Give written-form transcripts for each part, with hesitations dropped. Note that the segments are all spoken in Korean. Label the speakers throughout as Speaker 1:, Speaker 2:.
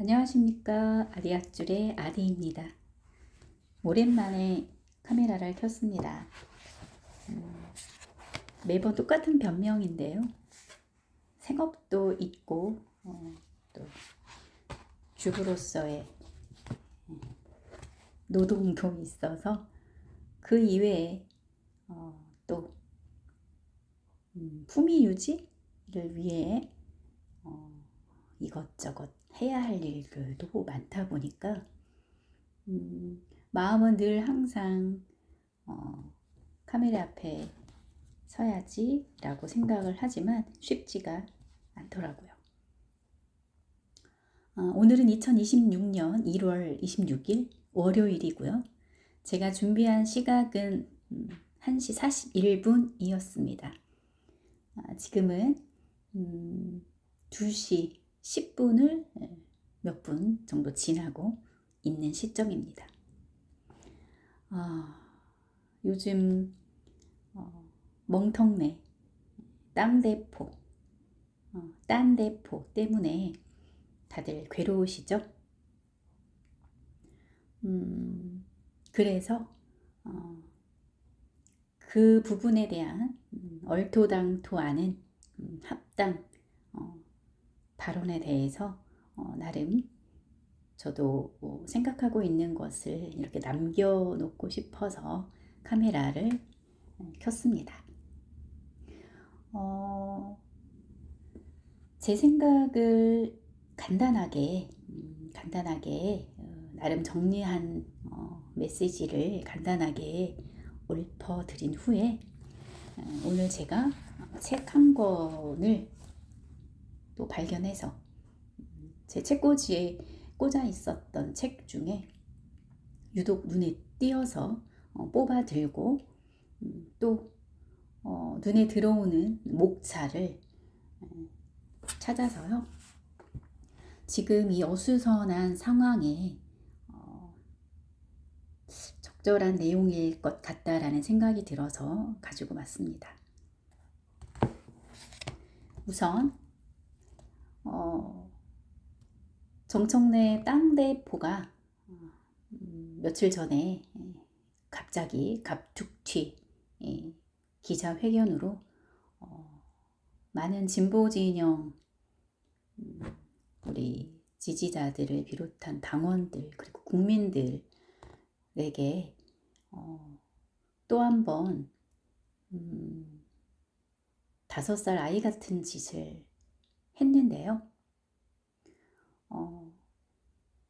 Speaker 1: 안녕하십니까. 아리아줄의 아리입니다. 오랜만에 카메라를 켰습니다. 매번 똑같은 변명인데요. 생업도 있고 또 주부로서의 노동도 있어서 그 이외에 또 품위 유지를 위해 이것저것 해야 할 일들도 많다 보니까 마음은 늘 항상 카메라 앞에 서야지 라고 생각을 하지만 쉽지가 않더라고요. 오늘은 2026년 1월 26일 월요일이고요. 제가 준비한 시각은 1시 41분이었습니다. 지금은 2시 10분을 몇 분 정도 지나고 있는 시점입니다. 요즘 멍텅내 땅대포 때문에 다들 괴로우시죠? 그래서 그 부분에 대한 얼토당토하는 합당 발언에 대해서 나름 저도 생각하고 있는 것을 이렇게 남겨놓고 싶어서 카메라를 켰습니다. 제 생각을 간단하게 나름 정리한 메시지를 간단하게 읊어드린 후에 오늘 제가 책 한 권을 또 발견해서 제 책꽂이에 꽂아 있었던 책 중에 유독 눈에 띄어서 뽑아 들고 또 눈에 들어오는 목차를 찾아서요. 지금 이 어수선한 상황에 적절한 내용일 것 같다라는 생각이 들어서 가지고 왔습니다. 우선 정청래 땅대포가 며칠 전에 갑자기 갑툭튀 기자회견으로 많은 진보 진영 우리 지지자들을 비롯한 당원들 그리고 국민들에게 또 한 번 5살 아이 같은 짓을 했는데요.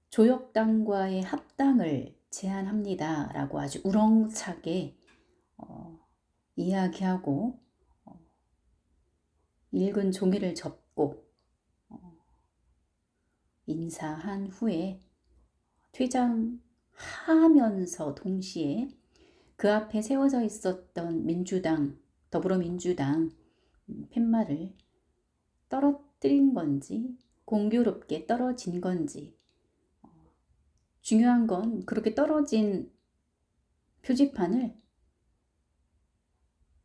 Speaker 1: 조역당과의 합당을 제안합니다 라고 아주 우렁차게 이야기하고 읽은 종이를 접고 인사한 후에 퇴장하면서 동시에 그 앞에 세워져 있었던 민주당, 더불어민주당 팻말을 떨어뜨린 건지 공교롭게 떨어진 건지 중요한 건 그렇게 떨어진 표지판을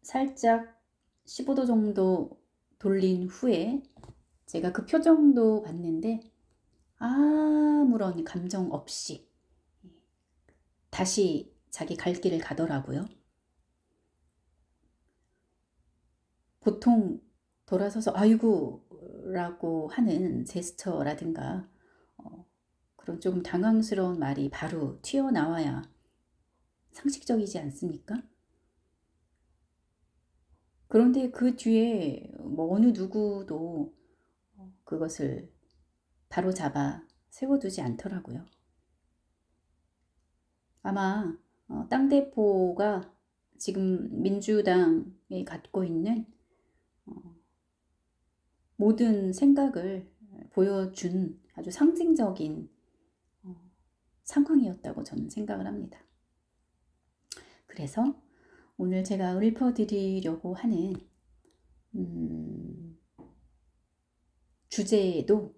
Speaker 1: 살짝 15도 정도 돌린 후에 제가 그 표정도 봤는데 아무런 감정 없이 다시 자기 갈 길을 가더라고요. 보통 돌아서서 아이고 라고 하는 제스처라든가 그런 조금 당황스러운 말이 바로 튀어나와야 상식적이지 않습니까? 그런데 그 뒤에 뭐 어느 누구도 그것을 바로 잡아 세워두지 않더라고요. 아마 땅대포가 지금 민주당이 갖고 있는 모든 생각을 보여준 아주 상징적인 상황이었다고 저는 생각을 합니다. 그래서 오늘 제가 읊어드리려고 하는 주제도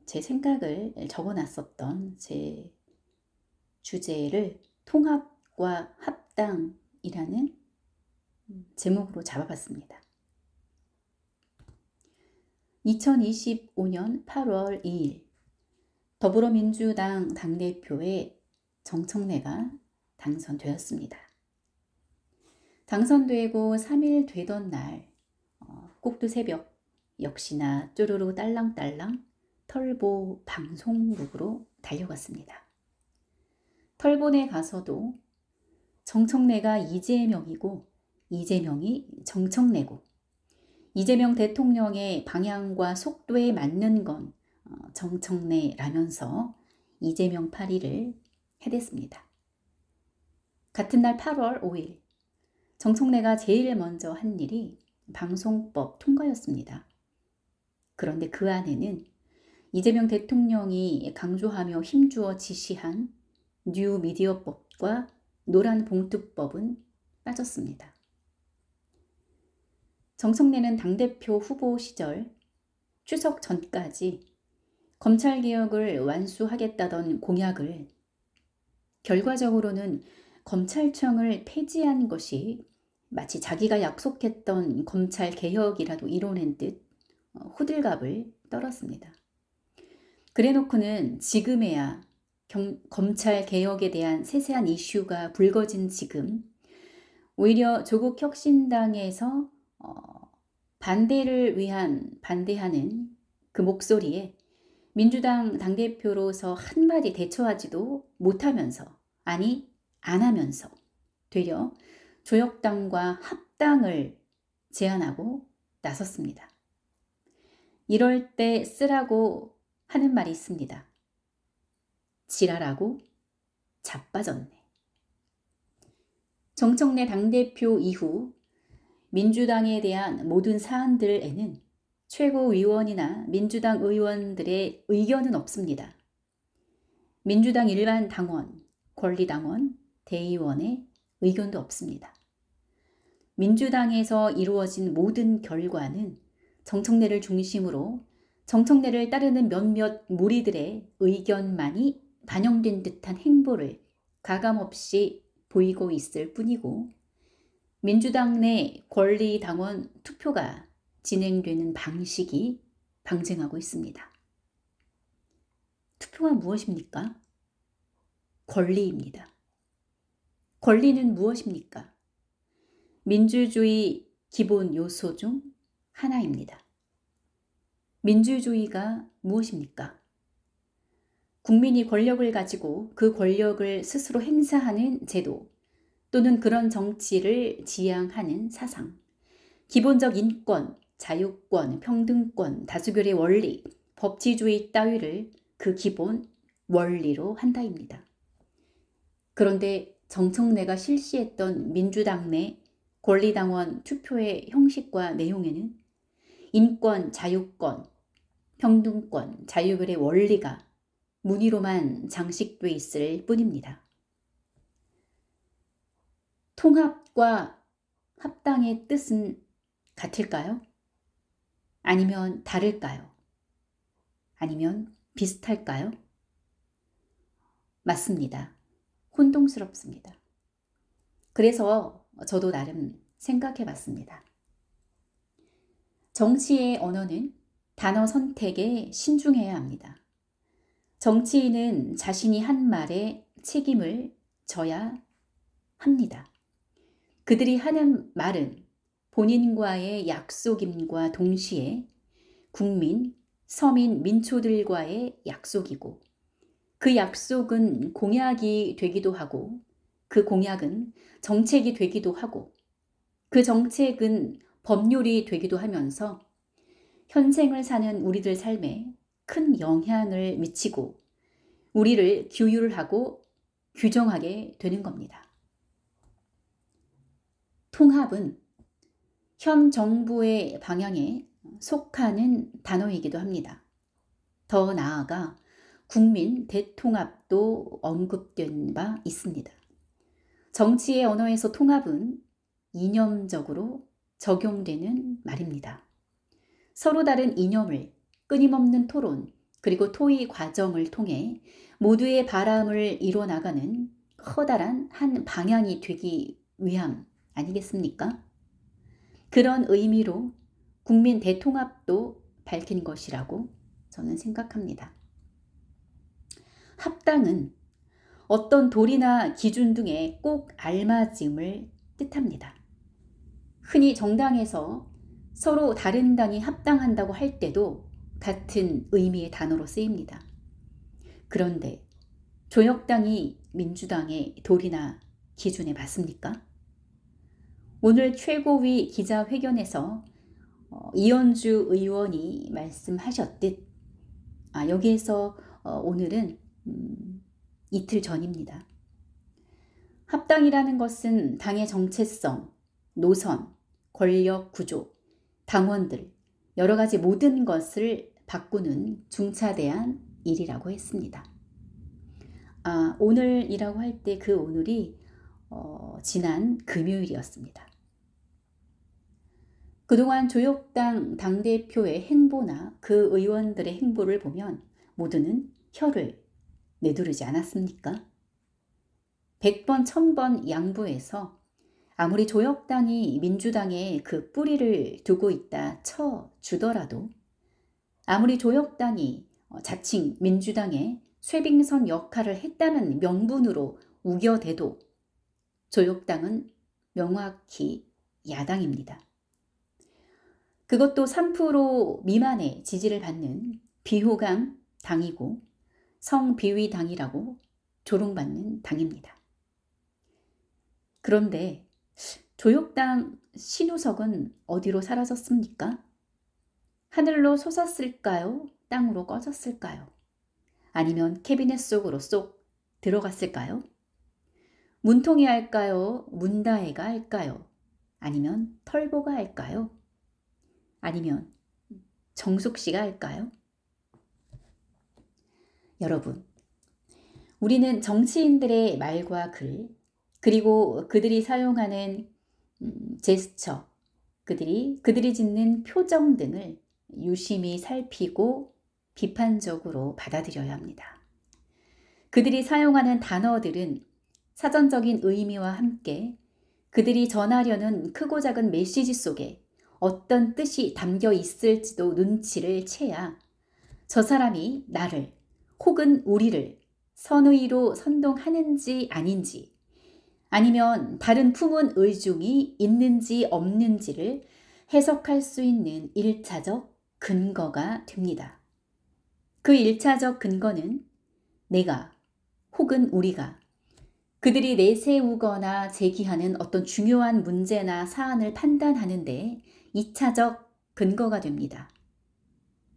Speaker 1: 제 생각을 적어놨었던 제 주제를 통합과 합당이라는 제목으로 잡아봤습니다. 2025년 8월 2일 더불어민주당 당대표에 정청래가 당선되었습니다. 당선되고 3일 되던 날 꼭두 새벽 역시나 쪼르르 딸랑딸랑 털보 방송국으로 달려갔습니다. 털보에 가서도 정청래가 이재명이고 이재명이 정청래고 이재명 대통령의 방향과 속도에 맞는 건 정청래라면서 이재명 파리를 해댔습니다. 같은 날 8월 5일 정청래가 제일 먼저 한 일이 방송법 통과였습니다. 그런데 그 안에는 이재명 대통령이 강조하며 힘주어 지시한 뉴미디어법과 노란봉투법은 빠졌습니다. 정청래는 당대표 후보 시절 추석 전까지 검찰개혁을 완수하겠다던 공약을 결과적으로는 검찰청을 폐지한 것이 마치 자기가 약속했던 검찰개혁이라도 이뤄낸 듯 호들갑을 떨었습니다. 그래놓고는 지금에야 검찰개혁에 대한 세세한 이슈가 불거진 지금 오히려 조국 혁신당에서 반대하는 그 목소리에 민주당 당대표로서 한마디 대처하지도 못하면서 아니 안 하면서 되려 조혁당과 합당을 제안하고 나섰습니다. 이럴 때 쓰라고 하는 말이 있습니다. 지랄하고 자빠졌네. 정청래 당대표 이후 민주당에 대한 모든 사안들에는 최고위원이나 민주당 의원들의 의견은 없습니다. 민주당 일반 당원, 권리당원, 대의원의 의견도 없습니다. 민주당에서 이루어진 모든 결과는 정청래를 중심으로 정청래를 따르는 몇몇 무리들의 의견만이 반영된 듯한 행보를 가감없이 보이고 있을 뿐이고 민주당 내 권리당원 투표가 진행되는 방식이 방증하고 있습니다. 투표가 무엇입니까? 권리입니다. 권리는 무엇입니까? 민주주의 기본 요소 중 하나입니다. 민주주의가 무엇입니까? 국민이 권력을 가지고 그 권력을 스스로 행사하는 제도 또는 그런 정치를 지향하는 사상, 기본적 인권, 자유권, 평등권, 다수결의 원리, 법치주의 따위를 그 기본 원리로 한다입니다. 그런데 정청래가 실시했던 민주당 내 권리당원 투표의 형식과 내용에는 인권, 자유권, 평등권, 자유결의 원리가 문의로만 장식돼 있을 뿐입니다. 통합과 합당의 뜻은 같을까요? 아니면 다를까요? 아니면 비슷할까요? 맞습니다. 혼동스럽습니다. 그래서 저도 나름 생각해 봤습니다. 정치의 언어는 단어 선택에 신중해야 합니다. 정치인은 자신이 한 말에 책임을 져야 합니다. 그들이 하는 말은 본인과의 약속임과 동시에 국민, 서민, 민초들과의 약속이고 그 약속은 공약이 되기도 하고 그 공약은 정책이 되기도 하고 그 정책은 법률이 되기도 하면서 현생을 사는 우리들 삶에 큰 영향을 미치고 우리를 규율하고 규정하게 되는 겁니다. 통합은 현 정부의 방향에 속하는 단어이기도 합니다. 더 나아가 국민 대통합도 언급된 바 있습니다. 정치의 언어에서 통합은 이념적으로 적용되는 말입니다. 서로 다른 이념을 끊임없는 토론 그리고 토의 과정을 통해 모두의 바람을 이뤄나가는 커다란 한 방향이 되기 위함 아니겠습니까? 그런 의미로 국민 대통합도 밝힌 것이라고 저는 생각합니다. 합당은 어떤 도리나 기준 등에 꼭 알맞음을 뜻합니다. 흔히 정당에서 서로 다른 당이 합당한다고 할 때도 같은 의미의 단어로 쓰입니다. 그런데 조역당이 민주당의 도리나 기준에 맞습니까? 오늘 최고위 기자회견에서 이현주 의원이 말씀하셨듯 여기에서 오늘은 이틀 전입니다. 합당이라는 것은 당의 정체성, 노선, 권력 구조, 당원들, 여러 가지 모든 것을 바꾸는 중차대한 일이라고 했습니다. 오늘이라고 할 때 그 오늘이 지난 금요일이었습니다. 그동안 조역당 당대표의 행보나 그 의원들의 행보를 보면 모두는 혀를 내두르지 않았습니까? 100번, 1000번 양보해서 아무리 조역당이 민주당에 그 뿌리를 두고 있다 쳐주더라도, 아무리 조역당이 자칭 민주당의 쇄빙선 역할을 했다는 명분으로 우겨대도 조역당은 명확히 야당입니다. 그것도 3% 미만의 지지를 받는 비호감 당이고 성비위 당이라고 조롱받는 당입니다. 그런데 조역당 신우석은 어디로 사라졌습니까? 하늘로 솟았을까요? 땅으로 꺼졌을까요? 아니면 캐비넷 속으로 쏙 들어갔을까요? 문통이 할까요? 문다혜가 할까요? 아니면 털보가 할까요? 아니면 정숙 씨가 할까요? 여러분, 우리는 정치인들의 말과 글, 그리고 그들이 사용하는 제스처, 그들이 짓는 표정 등을 유심히 살피고 비판적으로 받아들여야 합니다. 그들이 사용하는 단어들은 사전적인 의미와 함께 그들이 전하려는 크고 작은 메시지 속에 어떤 뜻이 담겨 있을지도 눈치를 채야 저 사람이 나를 혹은 우리를 선의로 선동하는지 아닌지, 아니면 다른 품은 의중이 있는지 없는지를 해석할 수 있는 1차적 근거가 됩니다. 그 1차적 근거는 내가 혹은 우리가 그들이 내세우거나 제기하는 어떤 중요한 문제나 사안을 판단하는데 2차적 근거가 됩니다.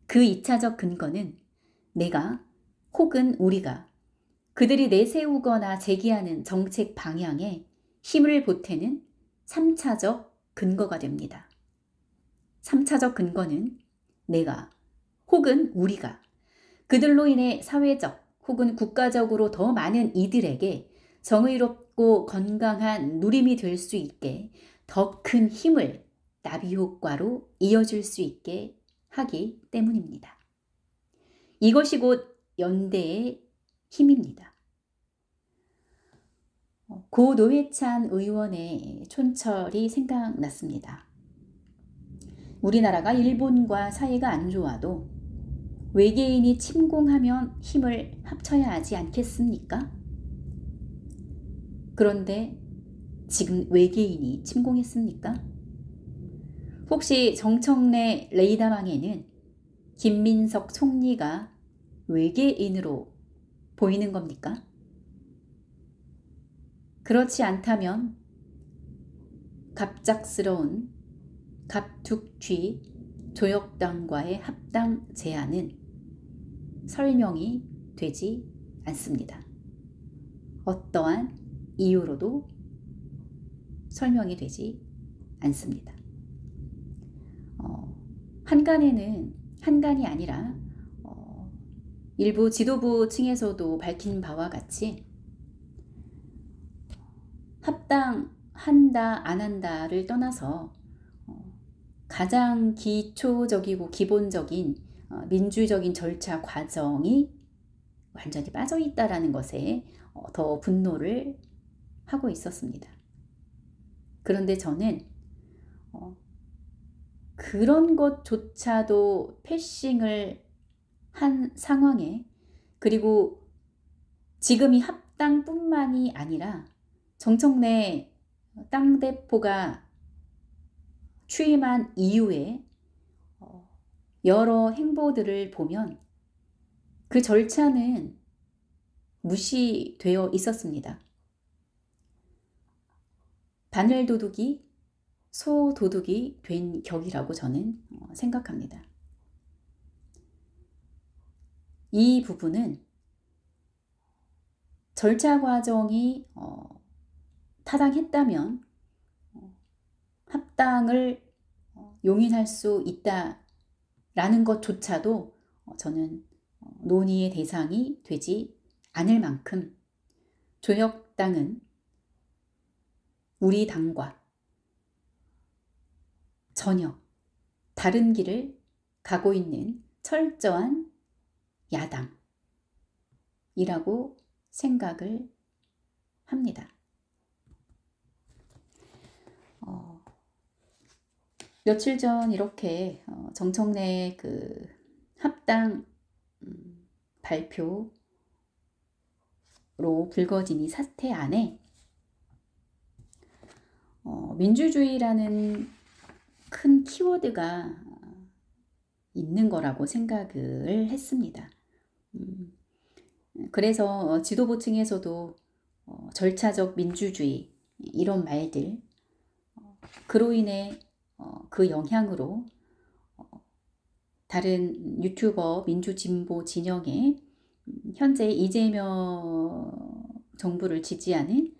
Speaker 1: 그 2차적 근거는 내가 혹은 우리가 그들이 내세우거나 제기하는 정책 방향에 힘을 보태는 3차적 근거가 됩니다. 3차적 근거는 내가 혹은 우리가 그들로 인해 사회적 혹은 국가적으로 더 많은 이들에게 정의롭고 건강한 누림이 될 수 있게 더 큰 힘을 나비 효과로 이어줄 수 있게 하기 때문입니다. 이것이 곧 연대의 힘입니다. 고 노회찬 의원의 촌철이 생각났습니다. 우리나라가 일본과 사이가 안 좋아도 외계인이 침공하면 힘을 합쳐야 하지 않겠습니까? 그런데 지금 외계인이 침공했습니까? 혹시 정청래 레이더망에는 김민석 총리가 외계인으로 보이는 겁니까? 그렇지 않다면 갑작스러운 갑툭튀 조역당과의 합당 제안은 설명이 되지 않습니다. 어떠한 이유로도 설명이 되지 않습니다. 한간에는 한간이 아니라 일부 지도부 층에서도 밝힌 바와 같이 합당한다 안 한다를 떠나서 가장 기초적이고 기본적인 민주적인 절차 과정이 완전히 빠져 있다라는 것에 더 분노를 하고 있었습니다. 그런데 저는 그런 것조차도 패싱을 한 상황에, 그리고 지금 이 합당뿐만이 아니라 정청래 당대표가 취임한 이후에 여러 행보들을 보면 그 절차는 무시되어 있었습니다. 바늘도둑이 소도둑이 된 격이라고 저는 생각합니다. 이 부분은 절차 과정이 타당했다면 합당을 용인할 수 있다라는 것조차도 저는 논의의 대상이 되지 않을 만큼 조혁당은 우리 당과 전혀 다른 길을 가고 있는 철저한 야당이라고 생각을 합니다. 며칠 전 이렇게 정청래 그 합당 발표로 불거진 이 사태 안에 민주주의라는 큰 키워드가 있는 거라고 생각을 했습니다. 그래서 지도부층에서도 절차적 민주주의 이런 말들, 그로 인해 그 영향으로 다른 유튜버 민주진보 진영의 현재 이재명 정부를 지지하는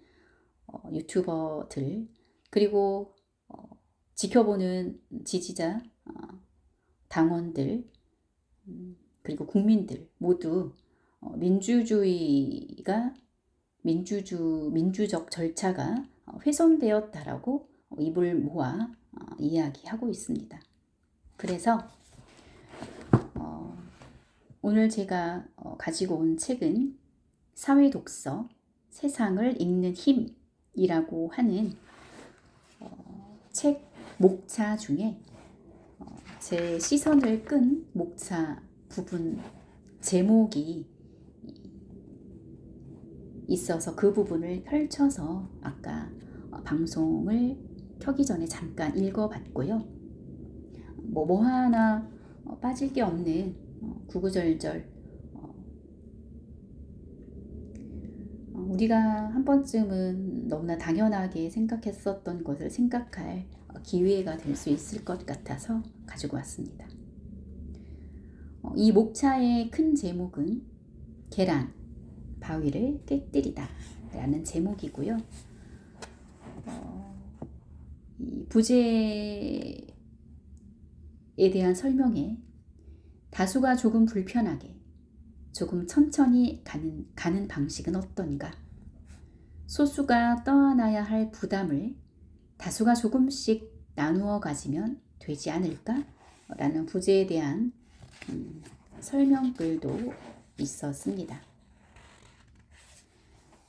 Speaker 1: 유튜버들, 그리고 지켜보는 지지자, 당원들, 그리고 국민들 모두 민주주의가 민주적 절차가 훼손되었다라고 입을 모아 이야기하고 있습니다. 그래서 오늘 제가 가지고 온 책은 사회독서 세상을 읽는 힘이라고 하는 책 목차 중에 제 시선을 끈 목차 부분 제목이 있어서 그 부분을 펼쳐서 아까 방송을 켜기 전에 잠깐 읽어봤고요. 뭐 하나 빠질 게 없는 구구절절 우리가 한 번쯤은 너무나 당연하게 생각했었던 것을 생각할 기회가 될 수 있을 것 같아서 가지고 왔습니다. 이 목차의 큰 제목은 계란, 바위를 깨뜨리다 라는 제목이고요. 이 부제에 대한 설명에 다수가 조금 불편하게 조금 천천히 가는 방식은 어떤가? 소수가 떠안아야 할 부담을 다수가 조금씩 나누어 가지면 되지 않을까? 라는 부제에 대한 설명글도 있었습니다.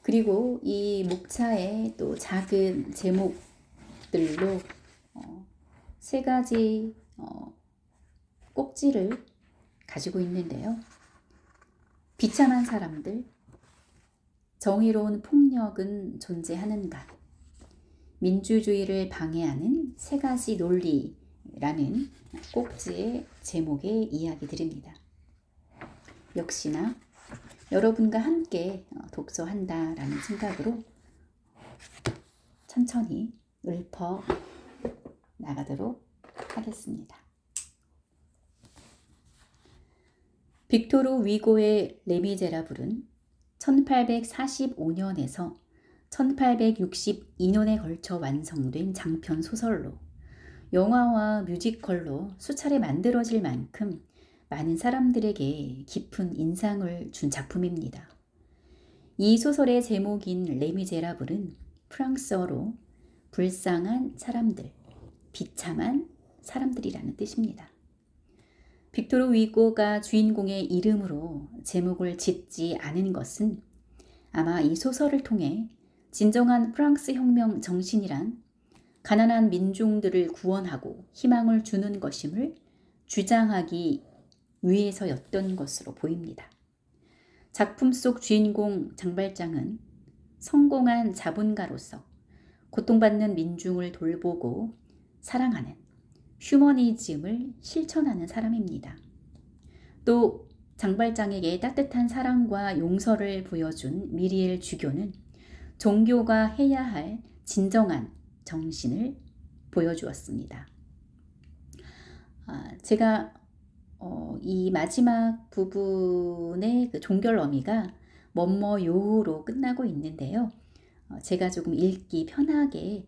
Speaker 1: 그리고 이 목차의 또 작은 제목들로 세 가지 꼭지를 가지고 있는데요. 비참한 사람들, 정의로운 폭력은 존재하는가, 민주주의를 방해하는 세 가지 논리라는 꼭지의 제목의 이야기들입니다. 역시나 여러분과 함께 독서한다라는 생각으로 천천히 읊어 나가도록 하겠습니다. 빅토르 위고의 레미제라블은 1845년에서 1862년에 걸쳐 완성된 장편 소설로 영화와 뮤지컬로 수차례 만들어질 만큼 많은 사람들에게 깊은 인상을 준 작품입니다. 이 소설의 제목인 레미제라블은 프랑스어로 불쌍한 사람들, 비참한 사람들이라는 뜻입니다. 빅토르 위고가 주인공의 이름으로 제목을 짓지 않은 것은 아마 이 소설을 통해 진정한 프랑스 혁명 정신이란 가난한 민중들을 구원하고 희망을 주는 것임을 주장하기 위해서였던 것으로 보입니다. 작품 속 주인공 장발장은 성공한 자본가로서 고통받는 민중을 돌보고 사랑하는 휴머니즘을 실천하는 사람입니다. 또 장발장에게 따뜻한 사랑과 용서를 보여준 미리엘 주교는 종교가 해야 할 진정한 정신을 보여주었습니다. 제가 이 마지막 부분의 그 종결 어미가 뭐뭐요로 끝나고 있는데요. 제가 조금 읽기 편하게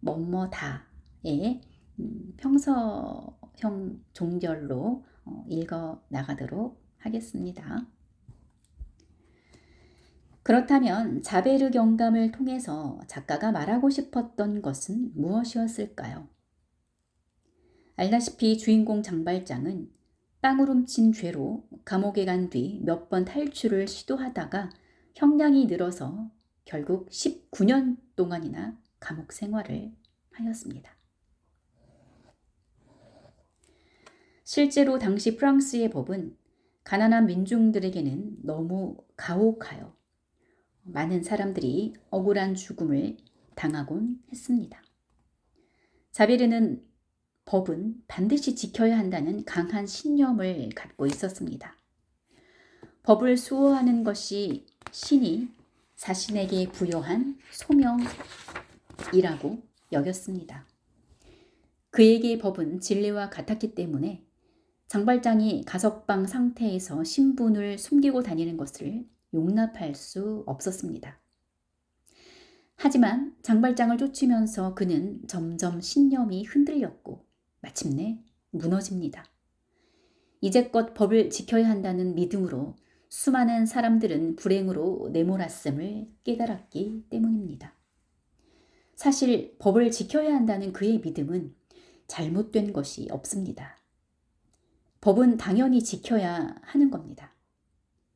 Speaker 1: 뭐뭐다의 평서형 종결로 읽어 나가도록 하겠습니다. 그렇다면 자베르 경감을 통해서 작가가 말하고 싶었던 것은 무엇이었을까요? 알다시피 주인공 장발장은 빵을 훔친 죄로 감옥에 간 뒤 몇 번 탈출을 시도하다가 형량이 늘어서 결국 19년 동안이나 감옥 생활을 하였습니다. 실제로 당시 프랑스의 법은 가난한 민중들에게는 너무 가혹하여 많은 사람들이 억울한 죽음을 당하곤 했습니다. 자베르는 법은 반드시 지켜야 한다는 강한 신념을 갖고 있었습니다. 법을 수호하는 것이 신이 자신에게 부여한 소명이라고 여겼습니다. 그에게 법은 진리와 같았기 때문에 장발장이 가석방 상태에서 신분을 숨기고 다니는 것을 용납할 수 없었습니다. 하지만 장발장을 쫓으면서 그는 점점 신념이 흔들렸고 마침내 무너집니다. 이제껏 법을 지켜야 한다는 믿음으로 수많은 사람들은 불행으로 내몰았음을 깨달았기 때문입니다. 사실 법을 지켜야 한다는 그의 믿음은 잘못된 것이 없습니다. 법은 당연히 지켜야 하는 겁니다.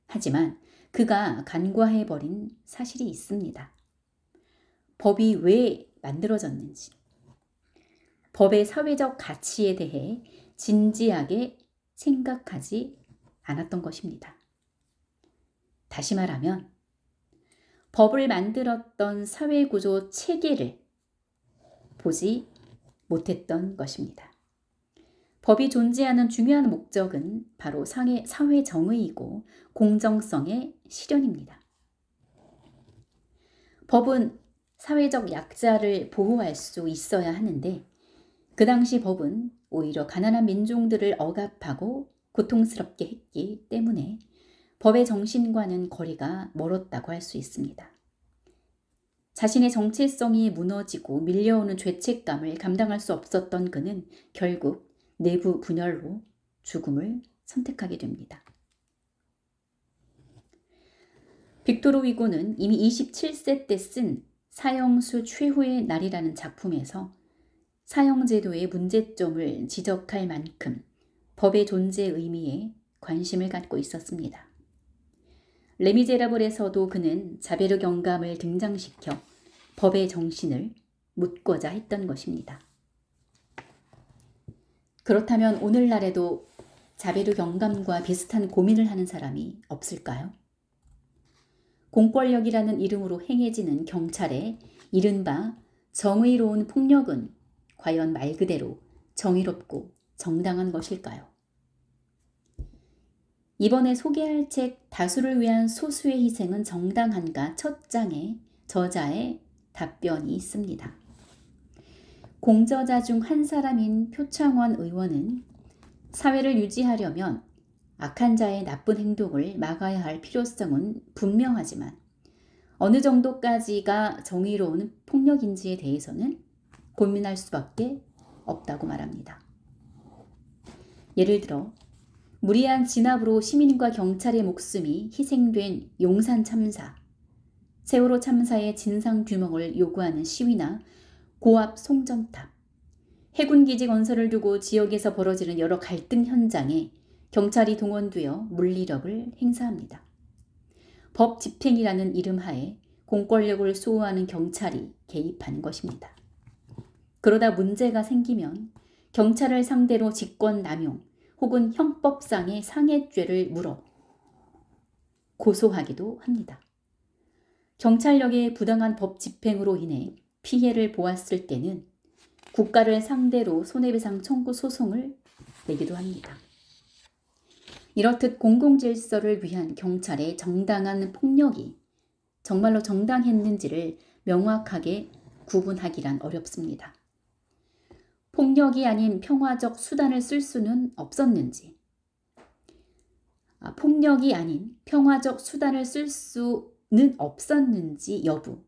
Speaker 1: 하지만 그가 간과해버린 사실이 있습니다. 법이 왜 만들어졌는지, 법의 사회적 가치에 대해 진지하게 생각하지 않았던 것입니다. 다시 말하면 법을 만들었던 사회구조 체계를 보지 못했던 것입니다. 법이 존재하는 중요한 목적은 바로 사회 정의이고 공정성의 실현입니다. 법은 사회적 약자를 보호할 수 있어야 하는데 그 당시 법은 오히려 가난한 민중들을 억압하고 고통스럽게 했기 때문에 법의 정신과는 거리가 멀었다고 할 수 있습니다. 자신의 정체성이 무너지고 밀려오는 죄책감을 감당할 수 없었던 그는 결국 내부 분열로 죽음을 선택하게 됩니다. 빅토르 위고는 이미 27세 때 쓴 사형수 최후의 날이라는 작품에서 사형제도의 문제점을 지적할 만큼 법의 존재 의미에 관심을 갖고 있었습니다. 레미제라블에서도 그는 자베르 경감을 등장시켜 법의 정신을 묻고자 했던 것입니다. 그렇다면 오늘날에도 자베르 경감과 비슷한 고민을 하는 사람이 없을까요? 공권력이라는 이름으로 행해지는 경찰의 이른바 정의로운 폭력은 과연 말 그대로 정의롭고 정당한 것일까요? 이번에 소개할 책 다수를 위한 소수의 희생은 정당한가 첫 장에 저자의 답변이 있습니다. 공저자 중 한 사람인 표창원 의원은 사회를 유지하려면 악한 자의 나쁜 행동을 막아야 할 필요성은 분명하지만 어느 정도까지가 정의로운 폭력인지에 대해서는 고민할 수밖에 없다고 말합니다. 예를 들어 무리한 진압으로 시민과 경찰의 목숨이 희생된 용산 참사, 세월호 참사의 진상규명을 요구하는 시위나 고압 송전탑, 해군기지 건설을 두고 지역에서 벌어지는 여러 갈등 현장에 경찰이 동원되어 물리력을 행사합니다. 법 집행이라는 이름 하에 공권력을 수호하는 경찰이 개입한 것입니다. 그러다 문제가 생기면 경찰을 상대로 직권 남용 혹은 형법상의 상해죄를 물어 고소하기도 합니다. 경찰력의 부당한 법 집행으로 인해 피해를 보았을 때는 국가를 상대로 손해배상 청구 소송을 내기도 합니다. 이렇듯 공공질서를 위한 경찰의 정당한 폭력이 정말로 정당했는지를 명확하게 구분하기란 어렵습니다. 폭력이 아닌 평화적 수단을 쓸 수는 없었는지, 폭력이 아닌 평화적 수단을 쓸 수는 없었는지 여부,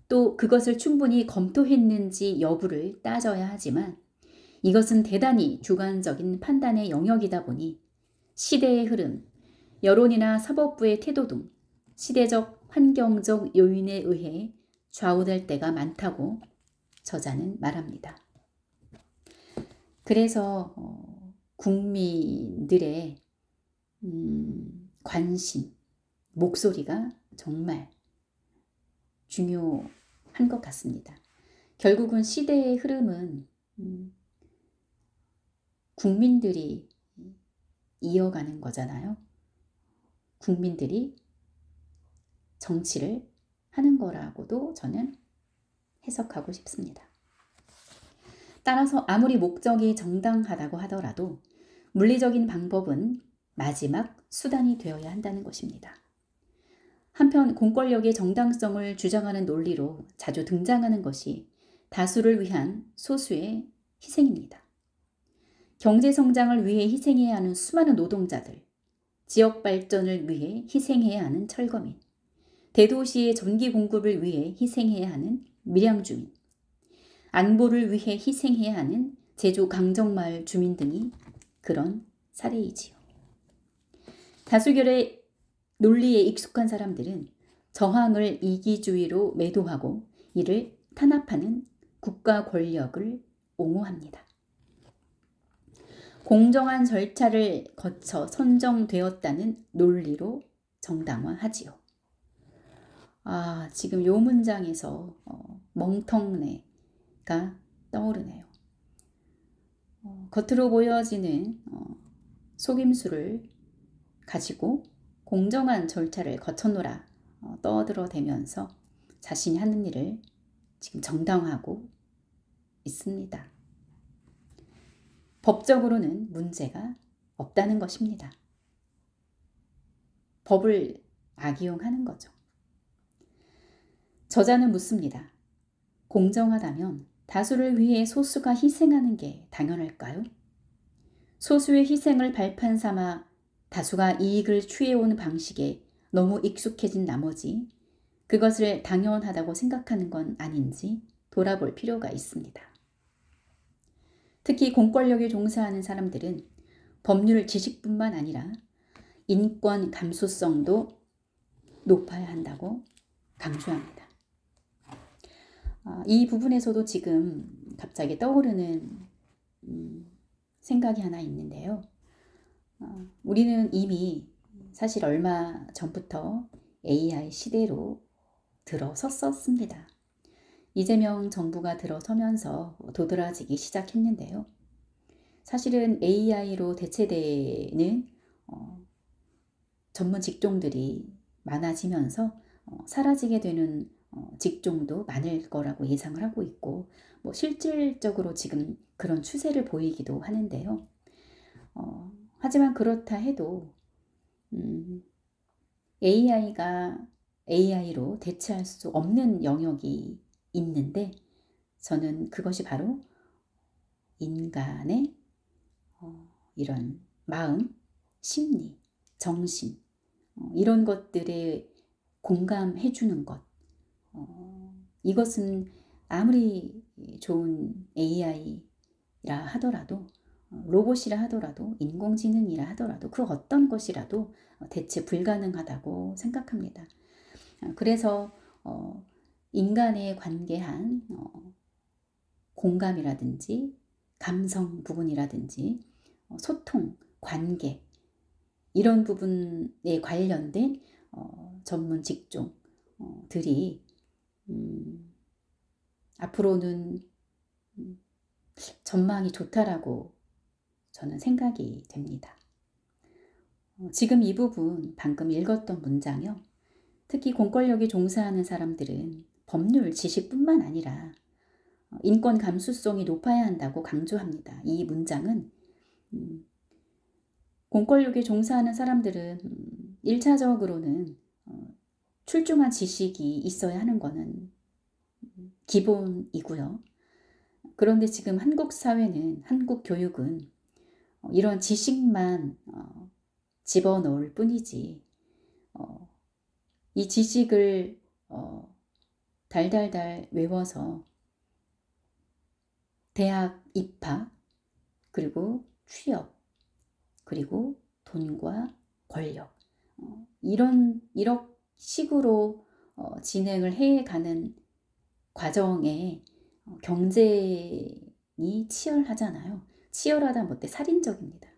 Speaker 1: 또 그것을 충분히 검토했는지 여부를 따져야 하지만 이것은 대단히 주관적인 판단의 영역이다 보니 시대의 흐름, 여론이나 사법부의 태도 등 시대적 환경적 요인에 의해 좌우될 때가 많다고 저자는 말합니다. 그래서 국민들의 관심, 목소리가 정말 중요한 것 같습니다. 결국은 시대의 흐름은 국민들이 이어가는 거잖아요. 국민들이 정치를 하는 거라고도 저는 해석하고 싶습니다. 따라서 아무리 목적이 정당하다고 하더라도 물리적인 방법은 마지막 수단이 되어야 한다는 것입니다. 한편 공권력의 정당성을 주장하는 논리로 자주 등장하는 것이 다수를 위한 소수의 희생입니다. 경제 성장을 위해 희생해야 하는 수많은 노동자들, 지역 발전을 위해 희생해야 하는 철거민, 대도시의 전기 공급을 위해 희생해야 하는 밀양주민, 안보를 위해 희생해야 하는 제주 강정마을 주민 등이 그런 사례이지요. 다수결의 논리에 익숙한 사람들은 저항을 이기주의로 매도하고 이를 탄압하는 국가 권력을 옹호합니다. 공정한 절차를 거쳐 선정되었다는 논리로 정당화하지요. 지금 요 문장에서 멍텅내가 떠오르네요. 겉으로 보여지는 속임수를 가지고 공정한 절차를 거쳤노라 떠들어대면서 자신이 하는 일을 지금 정당화하고 있습니다. 법적으로는 문제가 없다는 것입니다. 법을 악이용하는 거죠. 저자는 묻습니다. 공정하다면 다수를 위해 소수가 희생하는 게 당연할까요? 소수의 희생을 발판 삼아 다수가 이익을 취해온 방식에 너무 익숙해진 나머지 그것을 당연하다고 생각하는 건 아닌지 돌아볼 필요가 있습니다. 특히 공권력에 종사하는 사람들은 법률 지식뿐만 아니라 인권 감수성도 높아야 한다고 강조합니다. 이 부분에서도 지금 갑자기 떠오르는 생각이 하나 있는데요. 우리는 이미 사실 얼마 전부터 AI 시대로 들어섰었습니다. 이재명 정부가 들어서면서 도드라지기 시작했는데요. 사실은 AI로 대체되는 전문 직종들이 많아지면서 사라지게 되는 직종도 많을 거라고 예상을 하고 있고 실질적으로 지금 그런 추세를 보이기도 하는데요. 하지만 그렇다 해도 AI가 AI로 대체할 수 없는 영역이 있는데 저는 그것이 바로 인간의 이런 마음, 심리, 정신 이런 것들에 공감해주는 것 이것은 아무리 좋은 AI라 하더라도 로봇이라 하더라도 인공지능이라 하더라도 그 어떤 것이라도 대체 불가능하다고 생각합니다. 그래서 인간에 관계한 공감이라든지 감성 부분이라든지 소통, 관계 이런 부분에 관련된 전문 직종들이 앞으로는 전망이 좋다라고 저는 생각이 됩니다. 지금 이 부분 방금 읽었던 문장이요. 특히 공권력에 종사하는 사람들은 법률 지식뿐만 아니라 인권 감수성이 높아야 한다고 강조합니다. 이 문장은 공권력에 종사하는 사람들은 1차적으로는 출중한 지식이 있어야 하는 것은 기본이고요. 그런데 지금 한국 사회는, 한국 교육은 이런 지식만 집어넣을 뿐이지 이 지식을 달달달 외워서 대학 입학, 그리고 취업, 그리고 돈과 권력, 이런 식으로 진행을 해가는 과정에 경쟁이 치열하잖아요. 치열하다 못해 살인적입니다.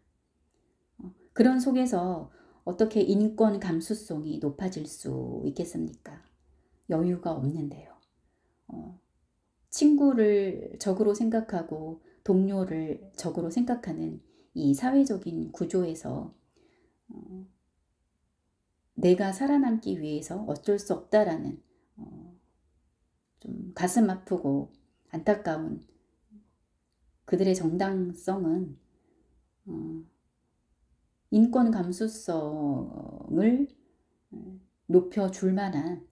Speaker 1: 그런 속에서 어떻게 인권 감수성이 높아질 수 있겠습니까? 여유가 없는데요. 친구를 적으로 생각하고 동료를 적으로 생각하는 이 사회적인 구조에서 내가 살아남기 위해서 어쩔 수 없다라는 좀 가슴 아프고 안타까운 그들의 정당성은 인권 감수성을 높여줄 만한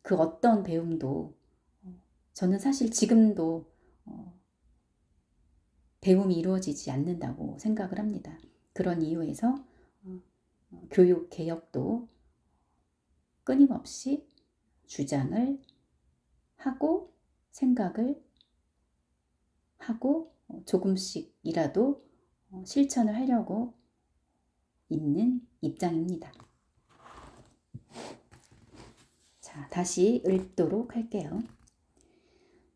Speaker 1: 그 어떤 배움도 저는 사실 지금도 배움이 이루어지지 않는다고 생각을 합니다. 그런 이유에서 교육 개혁도 끊임없이 주장을 하고 생각을 하고 조금씩이라도 실천을 하려고 있는 입장입니다. 자, 다시 읽도록 할게요.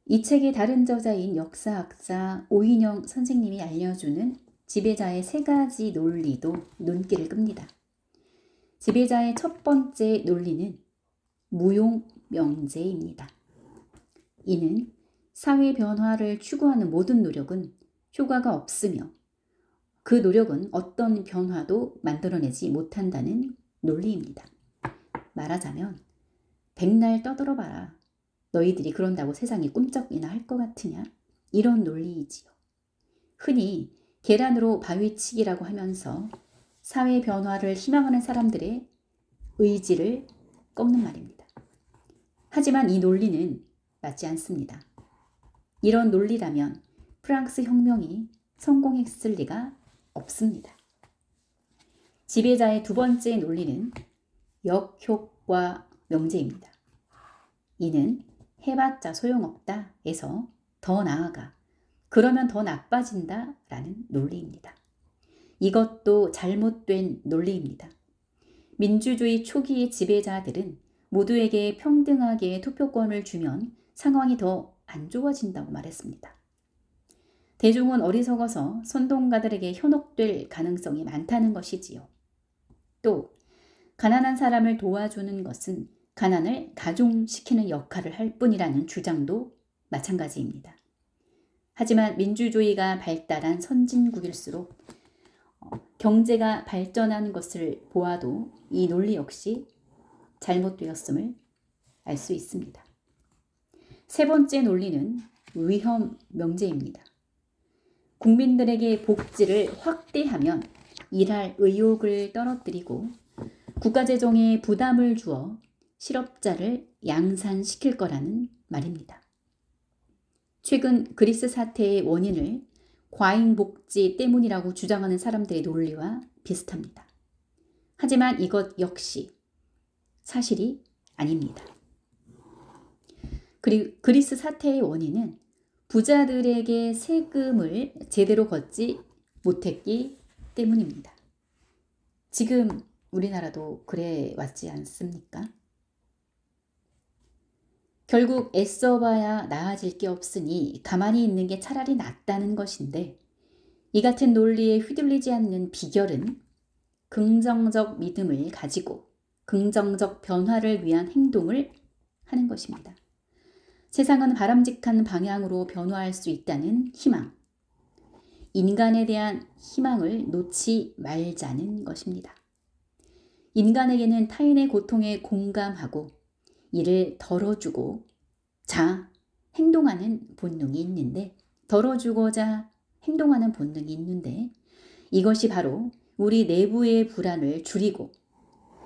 Speaker 1: 이 책의 다른 저자인 역사학자 오인영 선생님이 알려주는 지배자의 3가지 논리도 눈길을 끕니다. 지배자의 첫 번째 논리는 무용명제입니다. 이는 사회 변화를 추구하는 모든 노력은 효과가 없으며 그 노력은 어떤 변화도 만들어내지 못한다는 논리입니다. 말하자면 백날 떠들어봐라. 너희들이 그런다고 세상이 꿈쩍이나 할 것 같으냐? 이런 논리이지요. 흔히 계란으로 바위치기라고 하면서 사회 변화를 희망하는 사람들의 의지를 꺾는 말입니다. 하지만 이 논리는 맞지 않습니다. 이런 논리라면 프랑스 혁명이 성공했을 리가 없습니다. 지배자의 두 번째 논리는 역효과 명제입니다. 이는 해봤자 소용없다 에서 더 나아가 그러면 더 나빠진다 라는 논리입니다. 이것도 잘못된 논리입니다. 민주주의 초기의 지배자들은 모두에게 평등하게 투표권을 주면 상황이 더 안 좋아진다고 말했습니다. 대중은 어리석어서 선동가들에게 현혹될 가능성이 많다는 것이지요. 또 가난한 사람을 도와주는 것은 가난을 가중시키는 역할을 할 뿐이라는 주장도 마찬가지입니다. 하지만 민주주의가 발달한 선진국일수록 경제가 발전한 것을 보아도 이 논리 역시 잘못되었음을 알 수 있습니다. 세 번째 논리는 위험 명제입니다. 국민들에게 복지를 확대하면 일할 의욕을 떨어뜨리고 국가재정에 부담을 주어 실업자를 양산시킬 거라는 말입니다. 최근 그리스 사태의 원인을 과잉복지 때문이라고 주장하는 사람들의 논리와 비슷합니다. 하지만 이것 역시 사실이 아닙니다. 그리고 그리스 사태의 원인은 부자들에게 세금을 제대로 걷지 못했기 때문입니다. 지금 우리나라도 그래 왔지 않습니까? 결국 애써봐야 나아질 게 없으니 가만히 있는 게 차라리 낫다는 것인데 이 같은 논리에 휘둘리지 않는 비결은 긍정적 믿음을 가지고 긍정적 변화를 위한 행동을 하는 것입니다. 세상은 바람직한 방향으로 변화할 수 있다는 희망, 인간에 대한 희망을 놓지 말자는 것입니다. 인간에게는 타인의 고통에 공감하고 이를 덜어주고자 행동하는 본능이 있는데 이것이 바로 우리 내부의 불안을 줄이고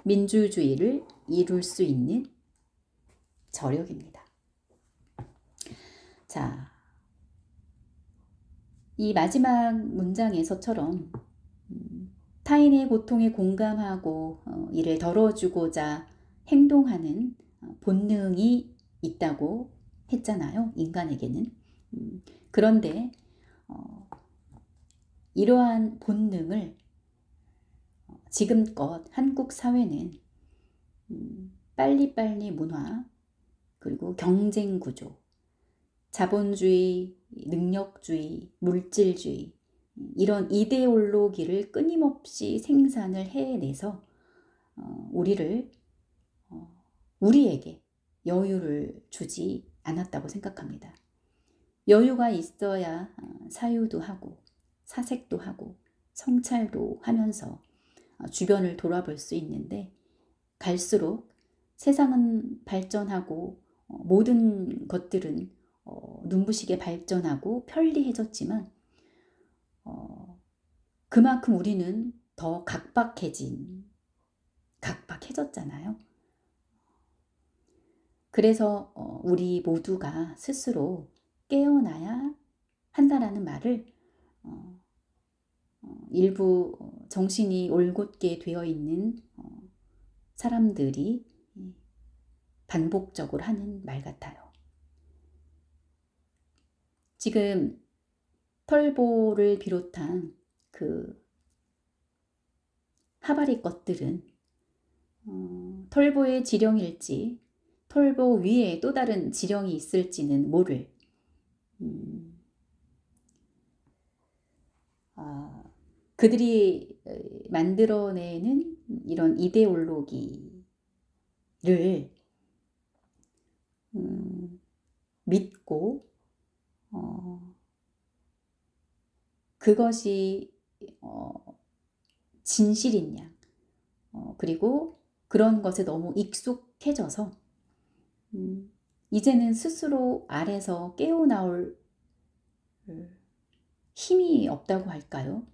Speaker 1: 민주주의를 이룰 수 있는 저력입니다. 자, 이 마지막 문장에서처럼 타인의 고통에 공감하고 이를 덜어주고자 행동하는 본능이 있다고 했잖아요. 인간에게는. 그런데 이러한 본능을 지금껏 한국 사회는 빨리빨리 문화, 그리고 경쟁 구조, 자본주의, 능력주의, 물질주의 이런 이데올로기를 끊임없이 생산을 해내서 우리에게 여유를 주지 않았다고 생각합니다. 여유가 있어야 사유도 하고 사색도 하고 성찰도 하면서 주변을 돌아볼 수 있는데 갈수록 세상은 발전하고 모든 것들은 눈부시게 발전하고 편리해졌지만 그만큼 우리는 더 각박해졌잖아요. 그래서 우리 모두가 스스로 깨어나야 한다라는 말을 일부 정신이 올곧게 되어 있는 사람들이 반복적으로 하는 말 같아요. 지금 털보를 비롯한 그 하바리 것들은 털보의 지령일지 털보 위에 또 다른 지령이 있을지는 모를 그들이 만들어내는 이런 이데올로기를 믿고 그것이 진실인 양 그리고 그런 것에 너무 익숙해져서 이제는 스스로 알에서 깨어나올 힘이 없다고 할까요?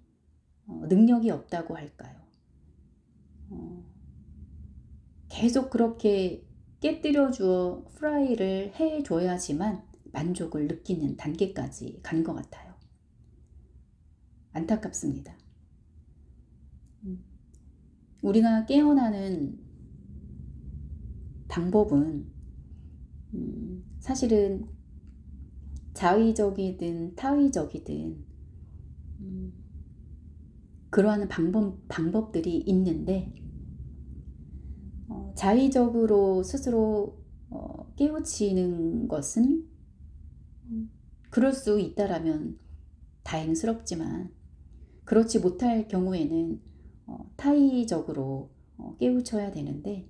Speaker 1: 능력이 없다고 할까요? 계속 그렇게 깨뜨려 주어 프라이를 해줘야지만 만족을 느끼는 단계까지 간 것 같아요. 안타깝습니다. 우리가 깨어나는 방법은 사실은 자의적이든 타의적이든 그러한 방법들이 있는데 자의적으로 스스로 깨우치는 것은 그럴 수 있다라면 다행스럽지만 그렇지 못할 경우에는 타의적으로 깨우쳐야 되는데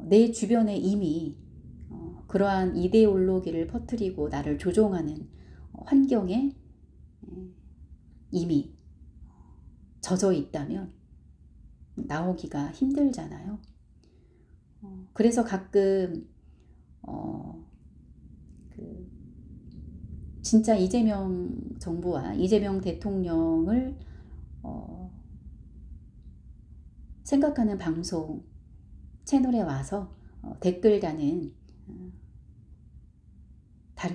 Speaker 1: 내 주변에 이미 그러한 이데올로기를 퍼뜨리고 나를 조종하는 환경에 이미 젖어 있다면 나오기가 힘들잖아요. 그래서 가끔 진짜 이재명 정부와 이재명 대통령을 생각하는 방송 채널에 와서 댓글 다는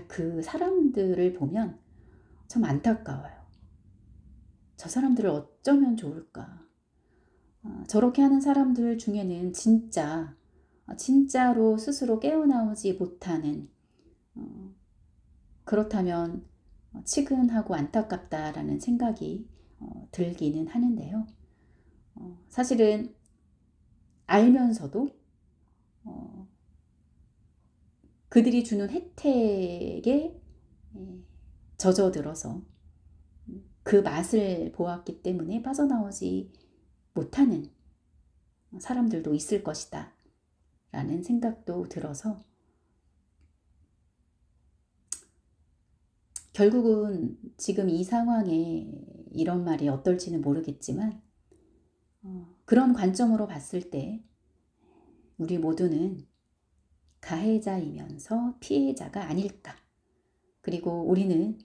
Speaker 1: 그 사람들을 보면 참 안타까워요. 저 사람들을 어쩌면 좋을까? 저렇게 하는 사람들 중에는 진짜로 스스로 깨어나오지 못하는 그렇다면 측은하고 안타깝다라는 생각이 들기는 하는데요. 사실은 알면서도 그들이 주는 혜택에 젖어들어서 그 맛을 보았기 때문에 빠져나오지 못하는 사람들도 있을 것이다 라는 생각도 들어서 결국은 지금 이 상황에 이런 말이 어떨지는 모르겠지만 그런 관점으로 봤을 때 우리 모두는 가해자이면서 피해자가 아닐까. 그리고 우리는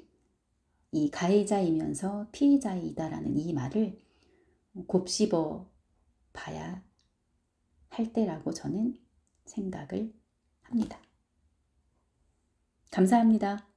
Speaker 1: 이 가해자이면서 피해자이다라는 이 말을 곱씹어 봐야 할 때라고 저는 생각을 합니다. 감사합니다.